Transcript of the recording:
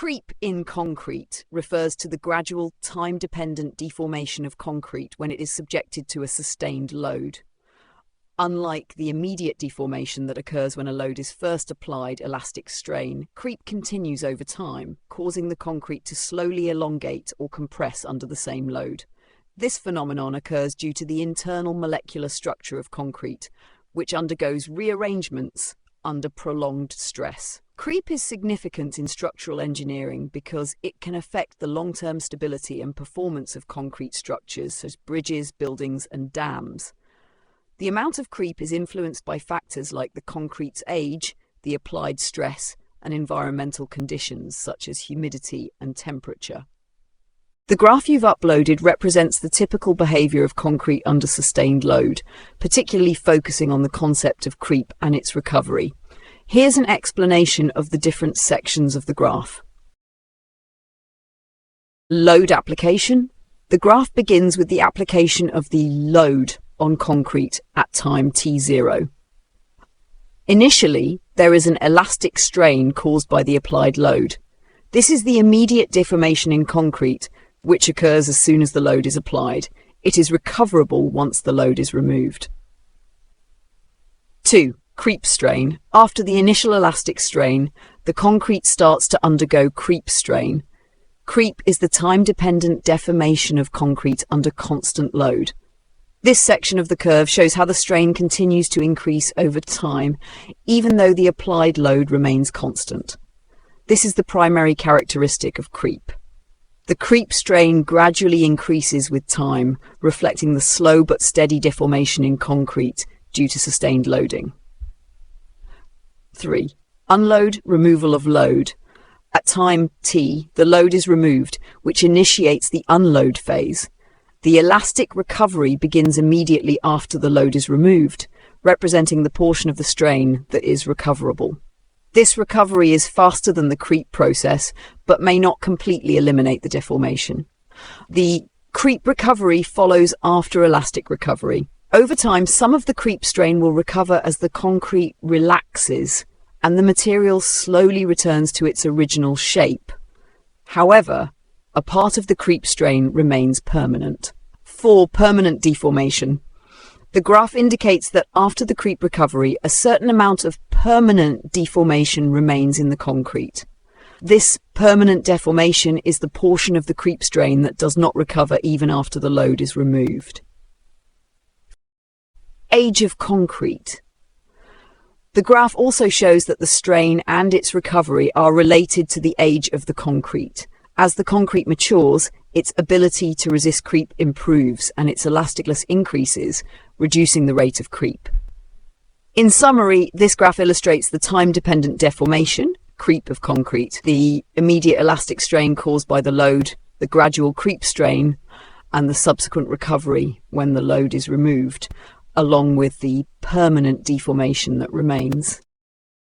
Creep in concrete refers to the gradual, time-dependent deformation of concrete when it is subjected to a sustained load. Unlike the immediate deformation that occurs when a load is first applied elastic strain, creep continues over time, causing the concrete to slowly elongate or compress under the same load. This phenomenon occurs due to the internal molecular structure of concrete, which undergoes rearrangements under prolonged stress. Creep is significant in structural engineering because it can affect the long-term stability and performance of concrete structures such as bridges, buildings, and dams. The amount of creep is influenced by factors like the concrete's age, the applied stress, and environmental conditions such as humidity and temperature. The graph you've uploaded represents the typical behavior of concrete under sustained load, particularly focusing on the concept of creep and its recovery. Here's an explanation of the different sections of the graph. Load application. The graph begins with the application of the load on concrete at time t0. Initially, there is an elastic strain caused by the applied load. This is the immediate deformation in concrete, which occurs as soon as the load is applied. It is recoverable once the load is removed. 2. Creep strain. After the initial elastic strain, the concrete starts to undergo creep strain. Creep is the time-dependent deformation of concrete under constant load. This section of the curve shows how the strain continues to increase over time, even though the applied load remains constant. This is the primary characteristic of creep. The creep strain gradually increases with time, reflecting the slow but steady deformation in concrete due to sustained loading. 3. Unload, removal of load. At time t, the load is removed, which initiates the unload phase. The elastic recovery begins immediately after the load is removed, representing the portion of the strain that is recoverable. This recovery is faster than the creep process, but may not completely eliminate the deformation. The creep recovery follows after elastic recovery. Over time, some of the creep strain will recover as the concrete relaxes and the material slowly returns to its original shape. However, a part of the creep strain remains permanent. 4. Permanent deformation. The graph indicates that after the creep recovery, a certain amount of permanent deformation remains in the concrete. This permanent deformation is the portion of the creep strain that does not recover even after the load is removed. Age of concrete. The graph also shows that the strain and its recovery are related to the age of the concrete. As the concrete matures, its ability to resist creep improves and its elasticness increases, reducing the rate of creep. In summary, this graph illustrates the time-dependent deformation, creep of concrete, the immediate elastic strain caused by the load, the gradual creep strain, and the subsequent recovery when the load is removed, along with the permanent deformation that remains.